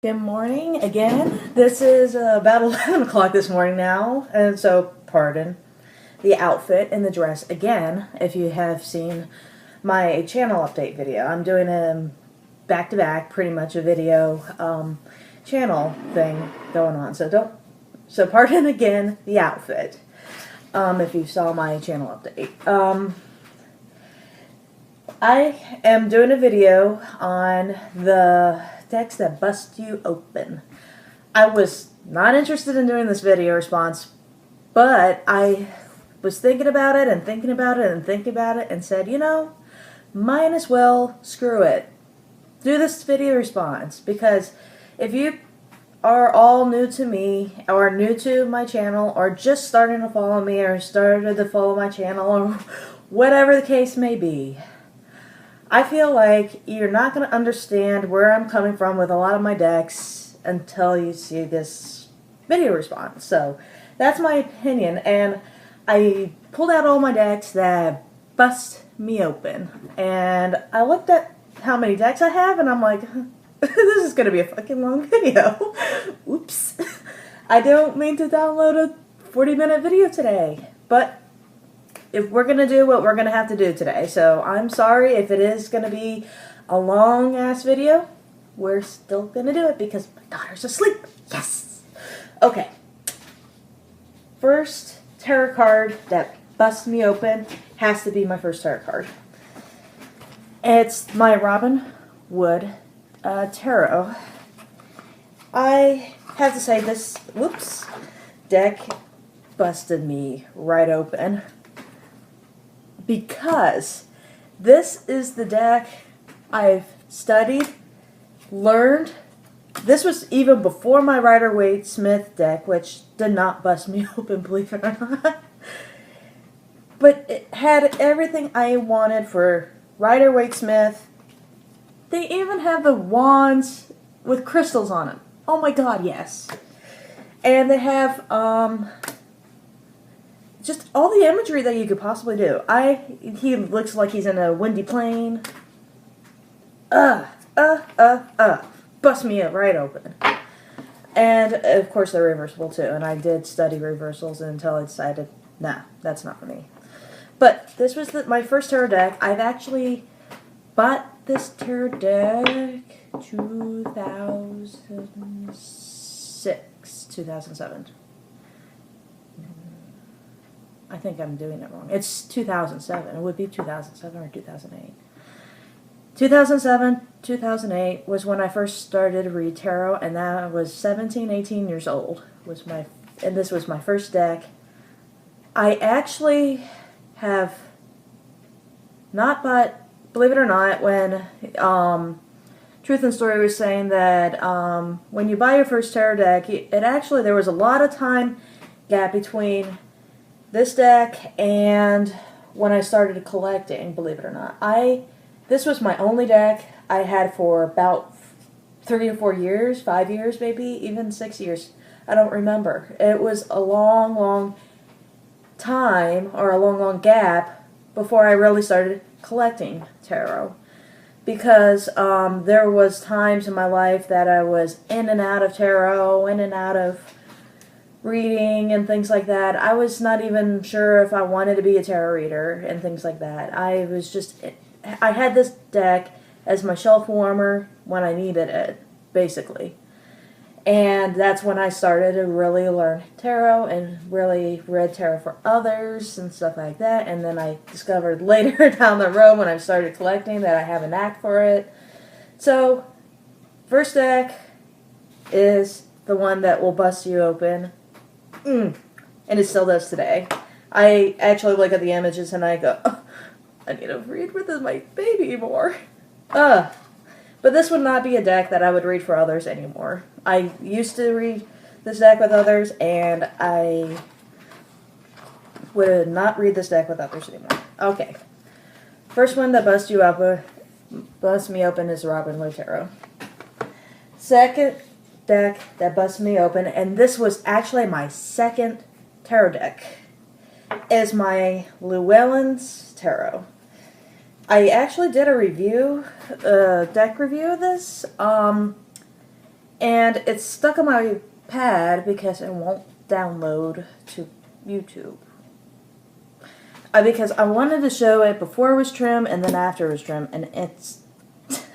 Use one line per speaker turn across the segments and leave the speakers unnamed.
Good morning again. This is about 11 o'clock this morning now, and so pardon the outfit and the dress again if you have seen my channel update video. I'm doing a back-to-back, pretty much a video channel thing going on, so pardon again the outfit if you saw my channel update. I am doing a video on the decks that bust you open. I was not interested in doing this video response, but I was thinking about it and thinking about it and thinking about it and said, you know, might as well screw it. Do this video response, because if you are all new to me or new to my channel or just starting to follow me or started to follow my channel or whatever the case may be, I feel like you're not going to understand where I'm coming from with a lot of my decks until you see this video response. So that's my opinion, and I pulled out all my decks that bust me open, and I looked at how many decks I have, and I'm like, this is going to be a fucking long video. Oops. I don't mean to download a 40-minute video today, but if we're going to do what we're going to have to do today. So I'm sorry if it is going to be a long-ass video. We're still going to do it because my daughter's asleep. Yes! Okay. First tarot card that busts me open has to be my first tarot card. It's my Robin Wood Tarot. I have to say this, deck busted me right open, because this is the deck I've studied, learned. This was even before my Rider-Waite-Smith deck, which did not bust me open, believe it or not. But it had everything I wanted for Rider-Waite-Smith. They even have the wands with crystals on them. Oh my god, yes. And they have, just all the imagery that you could possibly do. He looks like he's in a windy plane. Bust me up right open. And, of course, they're reversible, too. And I did study reversals until I decided, nah, that's not for me. But this was my first tarot deck. I've actually bought this tarot deck 2006, 2007. I think I'm doing it wrong. It's 2007. It would be 2007 or 2008. 2007, 2008 was when I first started to read tarot, and that was 17, 18 years old. And this was my first deck. I actually have not bought, believe it or not, when Truth and Story was saying that when you buy your first tarot deck, there was a lot of time gap between this deck and when I started collecting, believe it or not. This was my only deck I had for about 3 or 4 years, 5 years maybe, even 6 years. I don't remember. It was a long, long time, or a long, long gap before I really started collecting tarot. Because there was times in my life that I was in and out of tarot, in and out of reading and things like that. I was not even sure if I wanted to be a tarot reader and things like that. I had this deck as my shelf warmer when I needed it, basically. And that's when I started to really learn tarot and really read tarot for others and stuff like that. And then I discovered later down the road when I started collecting that I have a knack for it. So, first deck is the one that will bust you open. And it still does today. I actually look at the images and I go, oh, I need to read with my baby more. But this would not be a deck that I would read for others anymore. I used to read this deck with others, and I would not read this deck with others anymore. Okay. First one that busts me open is Robin Wood Tarot. Second deck that busts me open, and this was actually my second tarot deck, is my Llewellyn's Tarot. I actually did a review, deck review of this. And it's stuck on my pad because it won't download to YouTube. Because I wanted to show it before it was trimmed and then after it was trimmed, and it's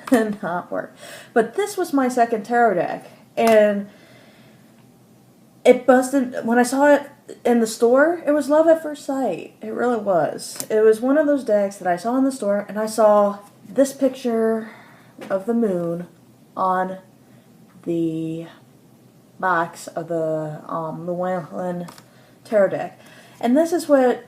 did not work. But this was my second tarot deck, and it busted. When I saw it in the store, it was love at first sight. It really was. It was one of those decks that I saw in the store, and I saw this picture of the moon on the box of the Llewellin tarot deck. And this is what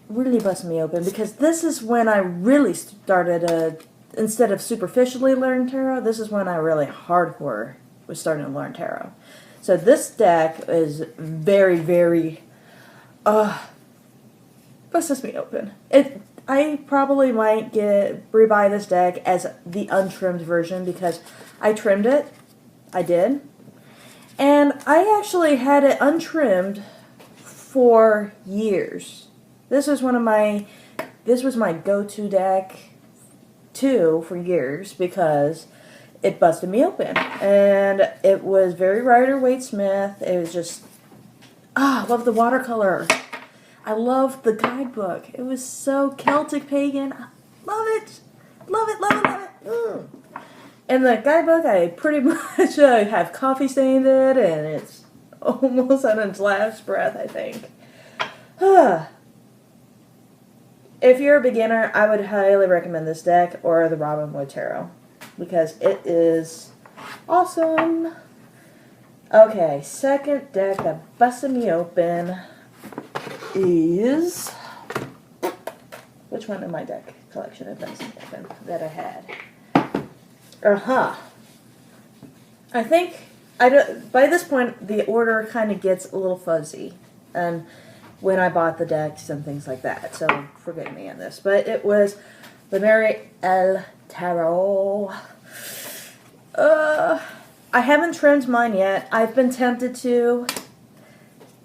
really busted me open, because this is when I really started instead of superficially learning tarot, this is when I really hardcore was starting to learn tarot. So this deck is very, very, busts me open. I probably might rebuy this deck as the untrimmed version, because I trimmed it. I did. And I actually had it untrimmed for years. This was my go-to deck too for years, because it busted me open. And it was very Rider-Waite-Smith. It was just, I love the watercolor. I loved the guidebook. It was so Celtic pagan. I love it. Love it, love it, love it. Mm. And the guidebook, I pretty much have coffee stained it, and it's almost on its last breath, I think. If you're a beginner, I would highly recommend this deck or the Robin Wood Tarot, because it is awesome. Okay, second deck that busted me open is... Which one in my deck collection of busted open that I had? I think, by this point, the order kind of gets a little fuzzy. And when I bought the decks and things like that, so forgive me on this. But it was the Mary L. Tarot. I haven't trimmed mine yet. I've been tempted to.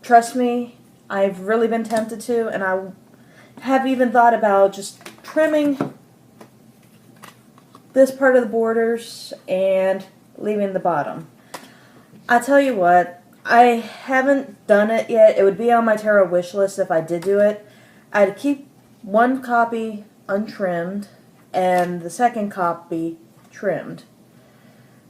Trust me, I've really been tempted to, and I have even thought about just trimming this part of the borders and leaving the bottom. I tell you what, I haven't done it yet. It would be on my tarot wish list if I did do it. I'd keep one copy untrimmed and the second copy trimmed.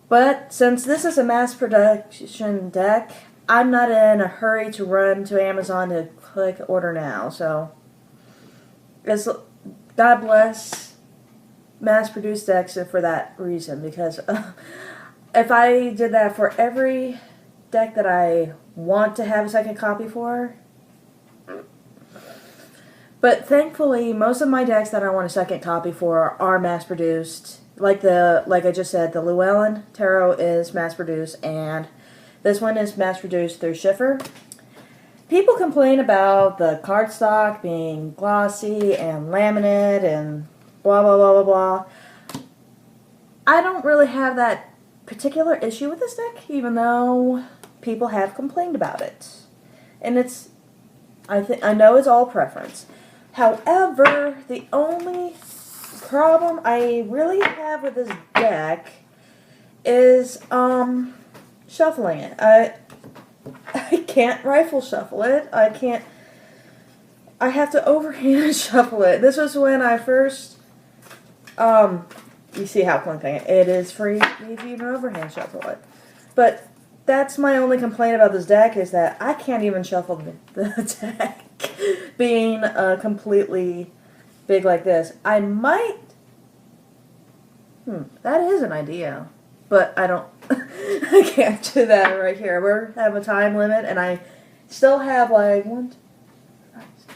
But since this is a mass production deck, I'm not in a hurry to run to Amazon to click order now. So, God bless mass-produced decks for that reason, because if I did that for every deck that I want to have a second copy for. But thankfully, most of my decks that I want a second copy for are mass-produced. Like I just said, the Llewellin Tarot is mass-produced, and this one is mass-produced through Schiffer. People complain about the cardstock being glossy and laminate and blah, blah, blah, blah, blah. I don't really have that particular issue with this deck, even though people have complained about it. And I know it's all preference. However, the only problem I really have with this deck is shuffling it. I can't rifle shuffle it. I have to overhand shuffle it. This was when I first you see how clunky it is for you to even overhand shuffle it. But that's my only complaint about this deck, is that I can't even shuffle the deck being completely big like this. I might... that is an idea. But I don't... I can't do that right here. We have a time limit, and I still have like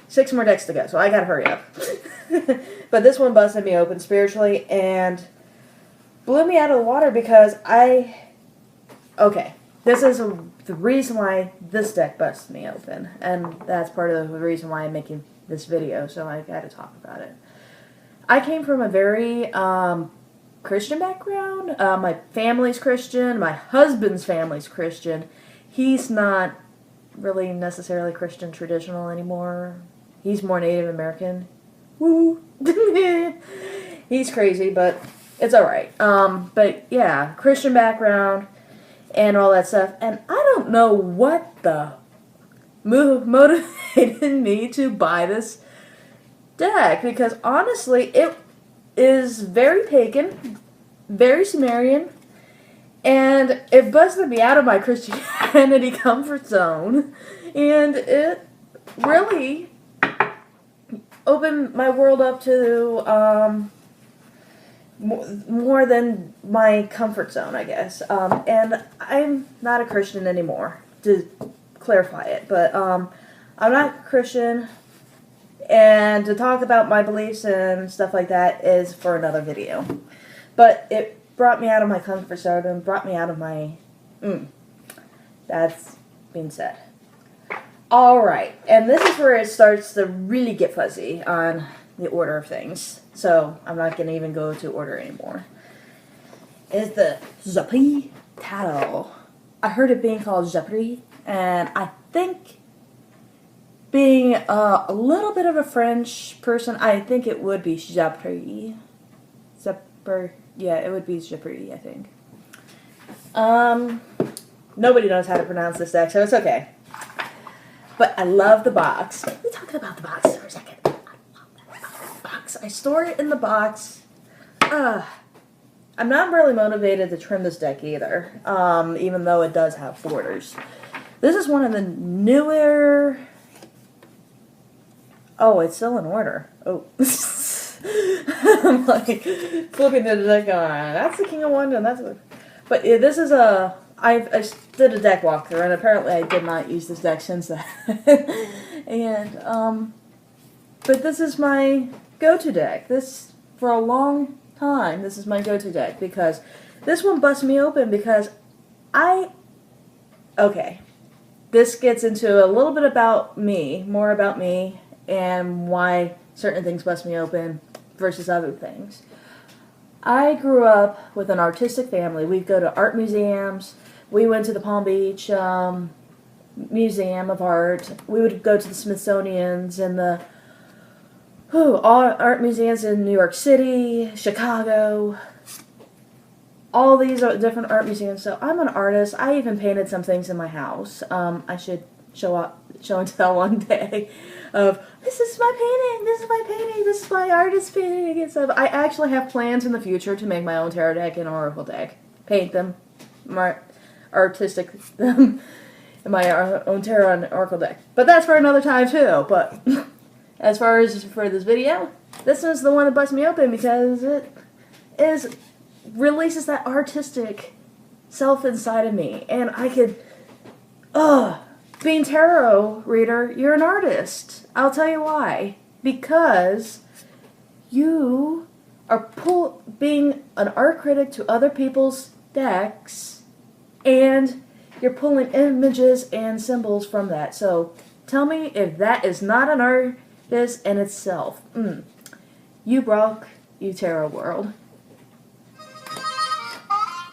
6 more decks to go, so I gotta hurry up. But this one busted me open spiritually and blew me out of the water, because okay, this is the reason why this deck busted me open, and that's part of the reason why I'm making this video, so I gotta talk about it. I came from a very Christian background. My family's Christian, my husband's family's Christian. He's not really necessarily Christian traditional anymore. He's more Native American. Woo! He's crazy, but it's alright. But yeah, Christian background. and all that stuff. And I don't know what the motivated me to buy this deck, because honestly, it is very pagan, very Sumerian, and it busted me out of my Christianity comfort zone, and it really opened my world up to more than my comfort zone, I guess. And I'm not a Christian anymore, to clarify it, but I'm not Christian, and to talk about my beliefs and stuff like that is for another video. But it brought me out of my comfort zone and brought me out of my... That's being said. Alright, and this is where it starts to really get fuzzy on the order of things. So, I'm not going to even go to order anymore. It's the Jeopardy tarot. I heard it being called Jeopardy, and I think, being a little bit of a French person, I think it would be Jeopardy. Yeah, it would be Jeopardy, I think. Nobody knows how to pronounce this deck, so it's okay. But I love the box. Let me talk about the box for a second. I love that box. I store it in the box. I'm not really motivated to trim this deck either, even though it does have borders. This is one of the newer... Oh, it's still in order. Oh. I'm like flipping the deck on. That's the King of Wands, and that's what... But yeah, this is a... I did a deck walkthrough, and apparently I did not use this deck since then. And, but this is my go-to deck. This, for a long time, this is my go-to deck, because this one busts me open, because okay, this gets into a little bit about me, more about me, and why certain things bust me open versus other things. I grew up with an artistic family. We'd go to art museums. We went to the Palm Beach Museum of Art. We would go to the Smithsonian's and the all art museums in New York City, Chicago. All these are different art museums. So I'm an artist. I even painted some things in my house. I should show and tell one day of, this is my painting, this is my painting, this is my artist painting and stuff. I actually have plans in the future to make my own tarot deck and oracle deck. Paint them, my artistic my own tarot and oracle deck. But that's for another time too. But as far as for this video, this is the one that busts me open, because it releases that artistic self inside of me, and I could, being tarot reader, you're an artist. I'll tell you why. Because you are being an art critic to other people's decks, and you're pulling images and symbols from that. So tell me if that is not an artist in itself. You broke, you tarot world.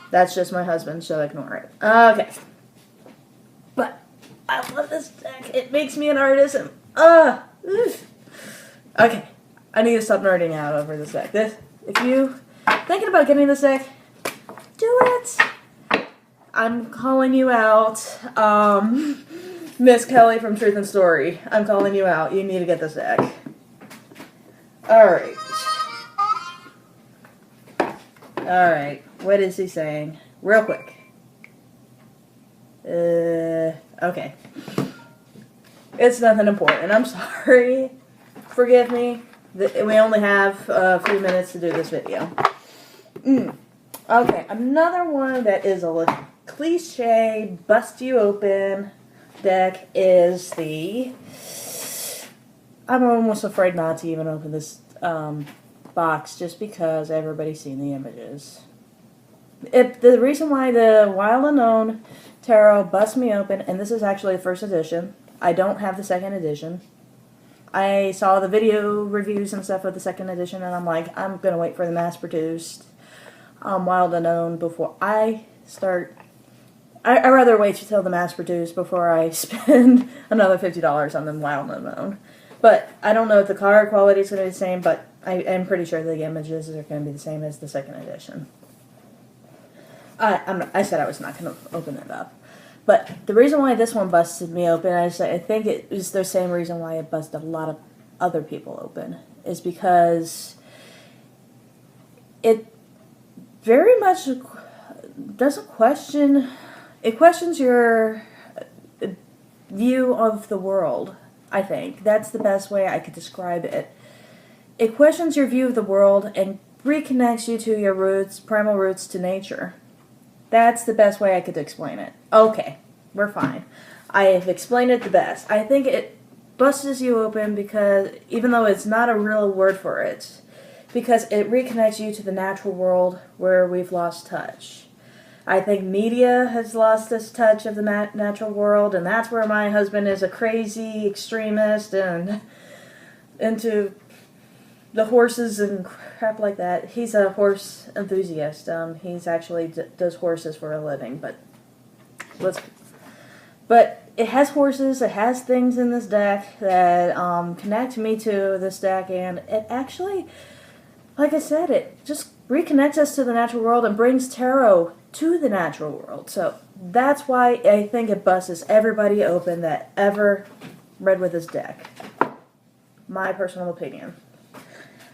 That's just my husband, so ignore it. Okay. But I love this deck. It makes me an artist, and okay, I need to stop nerding out over this deck. If you thinking about getting this deck, do it. I'm calling you out, Miss Kelly from Truth and Story. I'm calling you out. You need to get this deck. Alright. Alright. What is he saying? Real quick. Okay. It's nothing important. I'm sorry. Forgive me. We only have a few minutes to do this video. Okay, another one that is a cliche, bust you open deck is the... I'm almost afraid not to even open this box, just because everybody's seen the images. The reason why the Wild Unknown Tarot busts me open, and this is actually the first edition. I don't have the second edition. I saw the video reviews and stuff of the second edition, and I'm like, I'm going to wait for the mass-produced Wild Unknown before I start. I'd rather wait till the mass-produced before I spend another $50 on the Wild Unknown. But I don't know if the card quality is going to be the same, but I am pretty sure the images are going to be the same as the second edition. I said I was not going to open it up. But the reason why this one busted me open, I think it is the same reason why it busted a lot of other people open, is because it very much doesn't question, it questions your view of the world, I think. That's the best way I could describe it. It questions your view of the world and reconnects you to your roots, primal roots to nature. That's the best way I could explain it. Okay, we're fine. I have explained it the best. I think it busts you open because, even though it's not a real word for it, because it reconnects you to the natural world where we've lost touch. I think media has lost this touch of the natural world, and that's where my husband is a crazy extremist and into the horses and crap like that. He's a horse enthusiast. He's actually does horses for a living, but it has horses. It has things in this deck that connect me to this deck, and it actually, like I said, it just reconnects us to the natural world and brings tarot to the natural world. So that's why I think it busts everybody open that ever read with this deck. My personal opinion.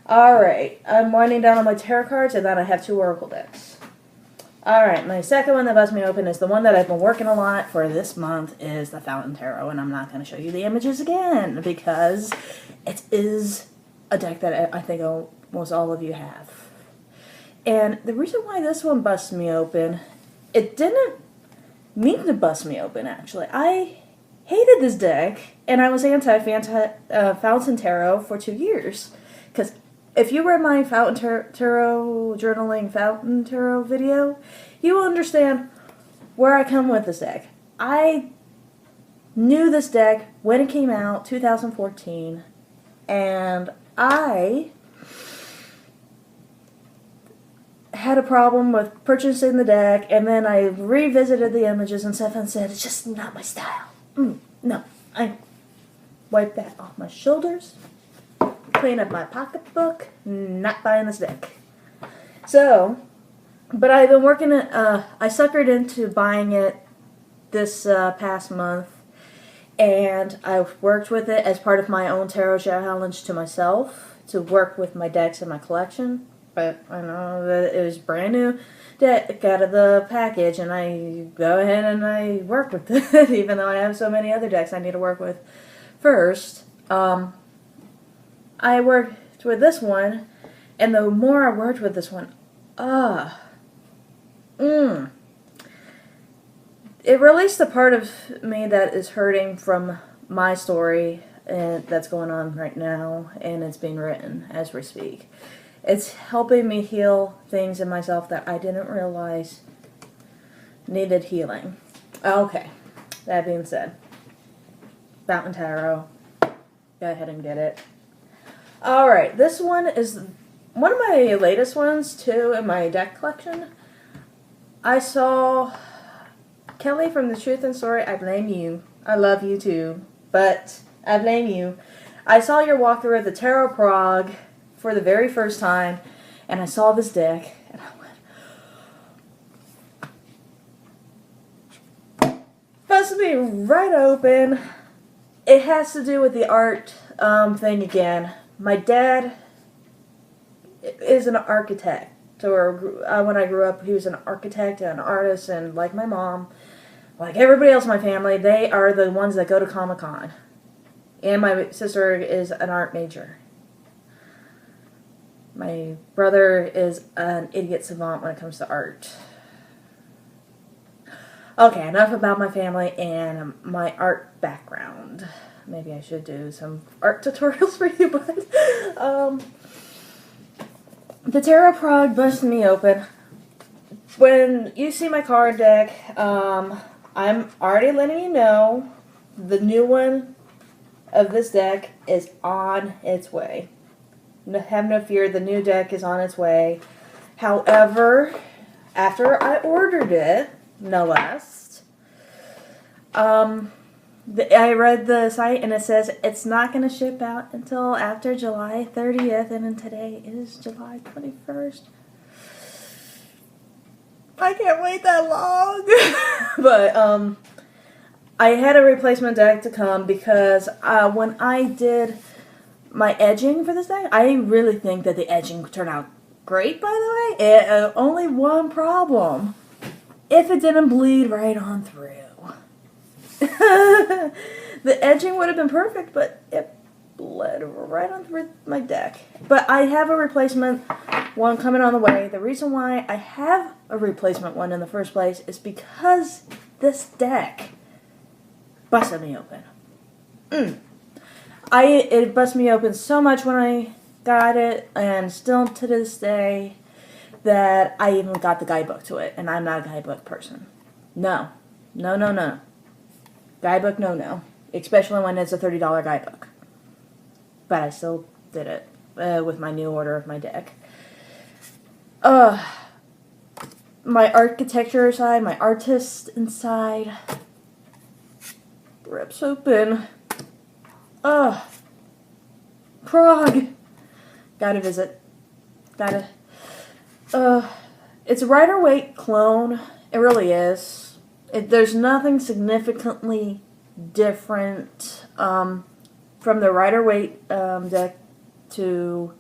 Alright, I'm winding down on my tarot cards, and then I have 2 oracle decks. Alright, my second one that busts me open is the one that I've been working a lot for this month, is the Fountain Tarot, and I'm not going to show you the images again, because it is a deck that I think almost all of you have. And the reason why this one busts me open, it didn't mean to bust me open, actually. I hated this deck, and I was anti-Fountain Tarot for 2 years, because if you read my Fountain Tarot journaling Fountain Tarot video, you will understand where I come with this deck. I knew this deck when it came out, 2014, and I had a problem with purchasing the deck, and then I revisited the images and stuff and said, it's just not my style. No, I wiped that off my shoulders. Clean up my pocketbook, not buying this deck. So, but I've been working it, I suckered into buying it this past month, and I've worked with it as part of my own tarot challenge to myself, to work with my decks in my collection. But I know that it was brand new deck out of the package, and I go ahead and I work with it, even though I have so many other decks I need to work with first. I worked with this one, and the more I worked with this one, it released the part of me that is hurting from my story that's going on right now, and it's being written as we speak. It's helping me heal things in myself that I didn't realize needed healing. Okay, that being said, Fountain Tarot, go ahead and get it. Alright, this one is one of my latest ones, too, in my deck collection. I saw Kelly from The Truth and Story. I blame you. I love you, too, but I blame you. I saw your walkthrough at the Tarot Prague for the very first time, and I saw this deck, and I went, busted me right open. It has to do with the art thing again. My dad is an architect, or when I grew up, he was an architect and an artist, and like my mom, like everybody else in my family, they are the ones that go to Comic-Con. And my sister is an art major. My brother is an idiot savant when it comes to art. Okay, enough about my family and my art background. Maybe I should do some art tutorials for you, but the Tarot Prague busted me open. When you see my card deck, I'm already letting you know the new one of this deck is on its way. Have no fear, the new deck is on its way. However, after I ordered it, no less, I read the site and it says it's not going to ship out until after July 30th, and then today is July 21st. I can't wait that long. But I had a replacement deck to come because when I did my edging for this deck, I really think that the edging turned out great, by the way. Only one problem. If it didn't bleed right on through. The edging would have been perfect, but it bled right on through my deck. But I have a replacement one coming on the way. The reason why I have a replacement one in the first place is because this deck busted me open. It busted me open so much when I got it, and still to this day, that I even got the guidebook to it, and I'm not a guidebook person. No. Guidebook, no. Especially when it's a $30 guidebook. But I still did it with my new order of my deck. My architecture side, my artist inside, rips open. Prague. Gotta visit. It's a Rider-Waite clone. It really is. There's nothing significantly different from the Rider-Waite deck to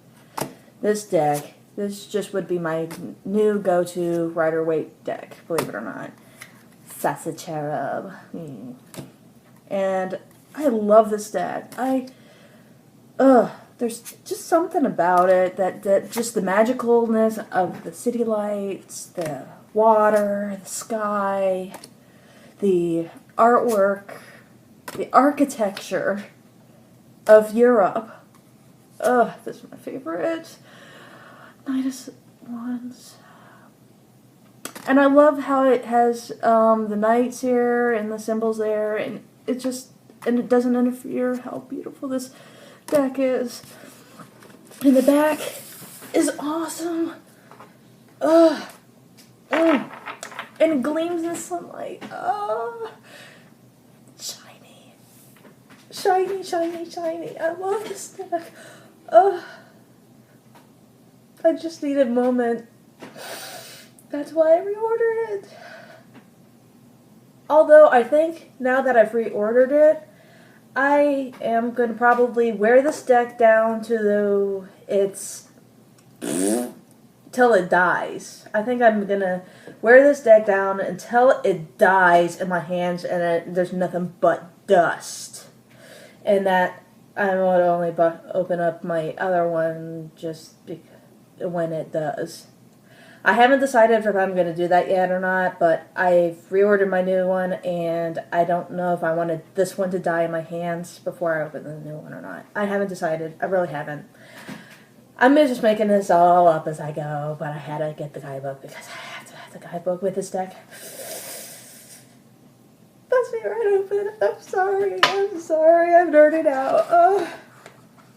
this deck. This just would be my new go-to Rider-Waite deck, believe it or not. Sassy Cherub. And I love this deck. There's just something about it that just the magicalness of the city lights, the water, the sky, the artwork, the architecture of Europe. This is my favorite. Knight of Wands. And I love how it has the knights here and the symbols there, and it doesn't interfere how beautiful this deck is. And the back is awesome. And it gleams in sunlight. Shiny. I love this deck. I just need a moment. That's why I reordered it. Although I think now that I've reordered it, I am going to probably wear this deck down to till it dies. I think I'm going to wear this deck down until it dies in my hands and there's nothing but dust. And that I would only open up my other one just when it does. I haven't decided if I'm going to do that yet or not, but I've reordered my new one, and I don't know if I wanted this one to die in my hands before I open the new one or not. I haven't decided. I really haven't. I'm just making this all up as I go, but I had to get the guidebook because I have to have the guidebook with this deck. Bust me right open. I'm sorry. I'm nerding out.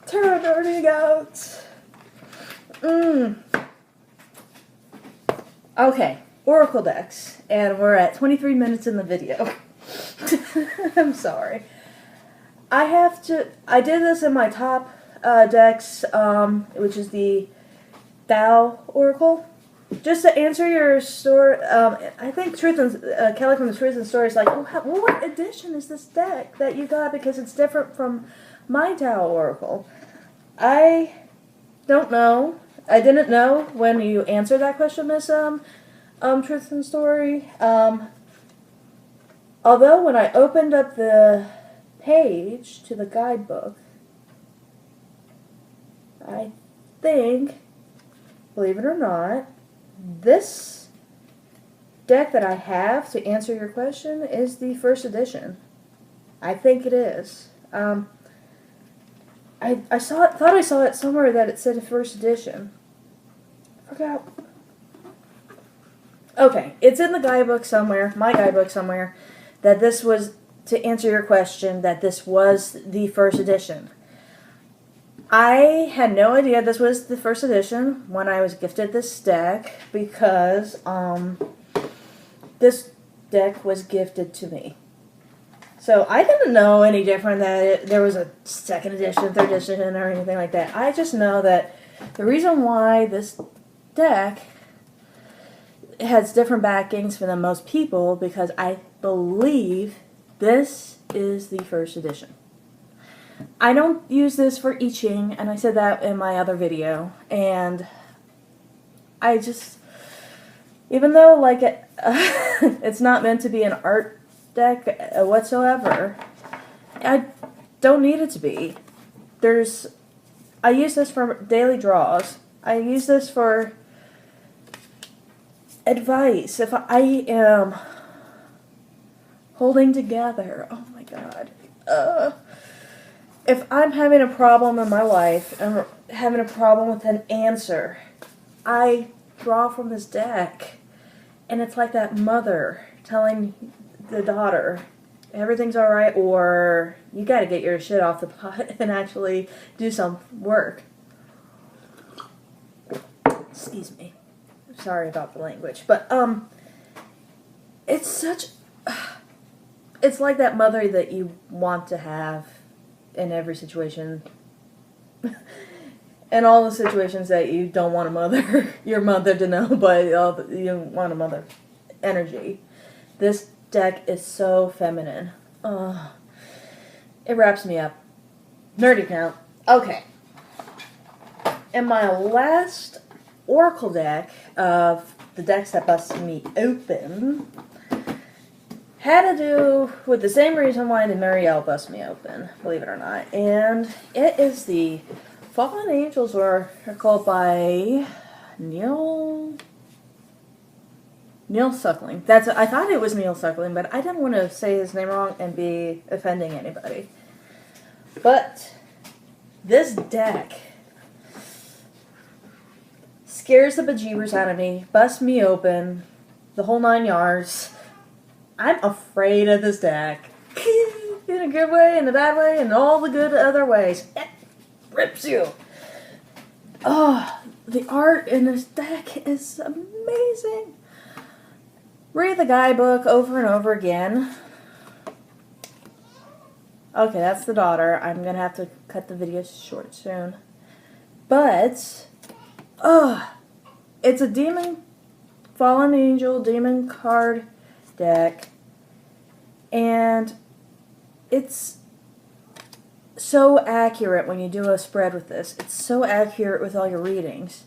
Tarot nerding out. Okay, Oracle decks, and we're at 23 minutes in the video. I'm sorry. I did this in my top decks, which is the Thoth Oracle. Just to answer your story, I think Kelly from the Truth and Story is like, what edition is this deck that you got? Because it's different from my Thoth Oracle. I don't know. I didn't know when you answered that question, Miss Truth and Story. Although when I opened up the page to the guidebook, I think, believe it or not, this deck that I have to answer your question is the first edition. I think it is. I thought I saw it somewhere that it said first edition. I forgot. Okay, it's in the guidebook somewhere, my guidebook somewhere, that this was, to answer your question, that this was the first edition. I had no idea this was the first edition when I was gifted this deck because this deck was gifted to me. So I didn't know any different that there was a second edition, third edition, or anything like that. I just know that the reason why this deck has different backings than most people because I believe this is the first edition. I don't use this for I Ching, and I said that in my other video, and I just, even though like it's not meant to be an art deck whatsoever, I don't need it to be. I use this for daily draws. I use this for advice. If I am holding together, oh my god. If I'm having a problem in my life, and having a problem with an answer, I draw from this deck. And it's like that mother telling the daughter, everything's alright, or you gotta get your shit off the pot and actually do some work. Excuse me. Sorry about the language. But, it's like that mother that you want to have in every situation. And all the situations that you don't want your mother to know, but you want a mother energy. This deck is so feminine. It wraps me up. Nerdy count. Okay. In my last Oracle deck of the decks that busted me open, had to do with the same reason why the Marielle busted me open, believe it or not. And it is the Fallen Angels Oracle by Neil Suckling. I thought it was Neil Suckling, but I didn't want to say his name wrong and be offending anybody. But this deck scares the bejeebers out of me, busts me open, the whole 9 yards. I'm afraid of this deck. In a good way, in a bad way, and all the good other ways. It rips you. Oh, the art in this deck is amazing. Read the guidebook over and over again. Okay, that's the daughter. I'm going to have to cut the video short soon. But, it's a demon, fallen angel, demon card deck. And it's so accurate when you do a spread with this. It's so accurate with all your readings.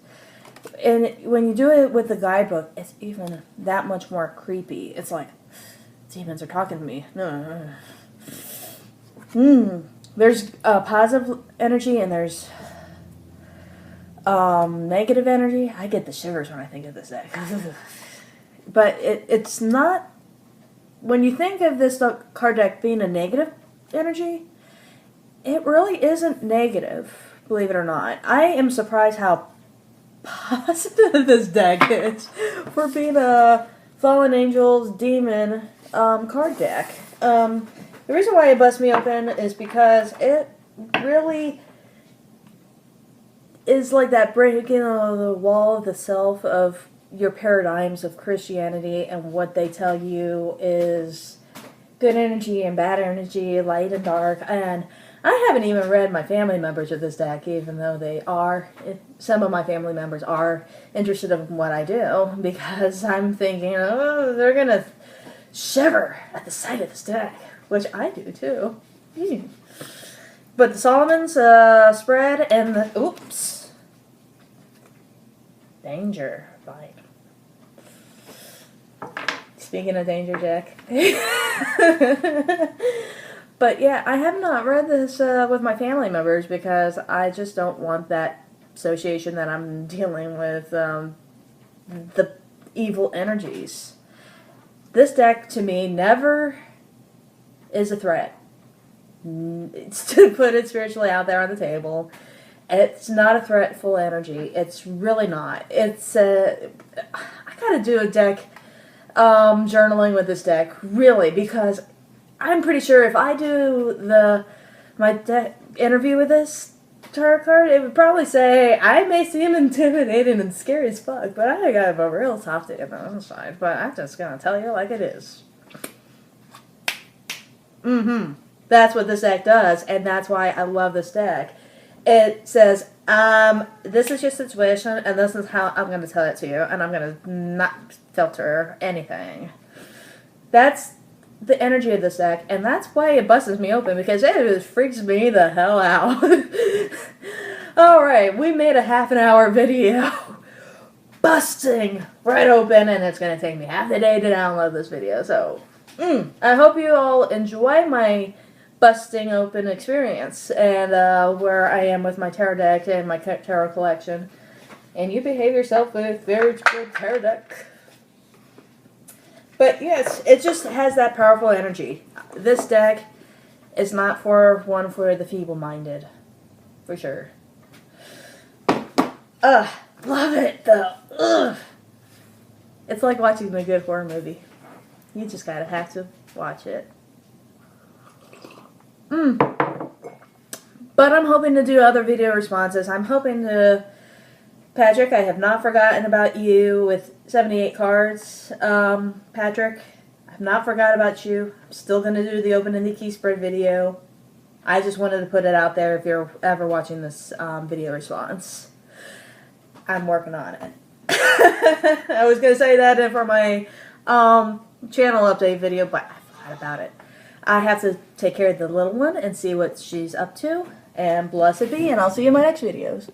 And when you do it with the guidebook, it's even that much more creepy. It's like, demons are talking to me. There's positive energy and there's negative energy. I get the shivers when I think of this deck. But it's not... When you think of this card deck being a negative energy, it really isn't negative, believe it or not. I am surprised how positive this deck is for being a Fallen Angels Demon card deck. The reason why it busts me open is because it really is like that breaking of the wall of the self of your paradigms of Christianity and what they tell you is good energy and bad energy, light and dark. And I haven't even read my family members of this deck, even though they are, some of my family members are interested in what I do, because I'm thinking, oh, they're going to shiver at the sight of this deck, which I do too. But the Solomon's spread and the, oops, danger bite. Speaking of danger, Jack. But yeah, I have not read this with my family members because I just don't want that association that I'm dealing with the evil energies. This deck, to me, never is a threat. It's to put it spiritually out there on the table. It's not a threatful energy. It's really not. It's I gotta do a deck journaling with this deck, really, because I'm pretty sure if I do my interview with this tarot card, it would probably say, I may seem intimidating and scary as fuck, but I got a real softy on the inside, but I'm just gonna tell you like it is. That's what this deck does, and that's why I love this deck. It says, This is your situation, and this is how I'm going to tell it to you, and I'm going to not filter anything. That's the energy of this deck, and that's why it busts me open, because it just freaks me the hell out. Alright, we made a half-an-hour video busting right open, and it's going to take me half the day to download this video, so I hope you all enjoy my busting open experience, and where I am with my tarot deck and my tarot collection, and you behave yourself with very good tarot deck. But yes, it just has that powerful energy. This deck is not for the feeble-minded, for sure. Love it though. Ugh. It's like watching a good horror movie. You just gotta have to watch it. But I'm hoping to do other video responses. I'm hoping to... Patrick, I have not forgotten about you with 78 cards. Patrick, I've not forgot about you. I'm still going to do the Open Indie Key Spread video. I just wanted to put it out there if you're ever watching this video response. I'm working on it. I was going to say that for my channel update video, but I forgot about it. I have to take care of the little one and see what she's up to. And blessed be, and I'll see you in my next videos.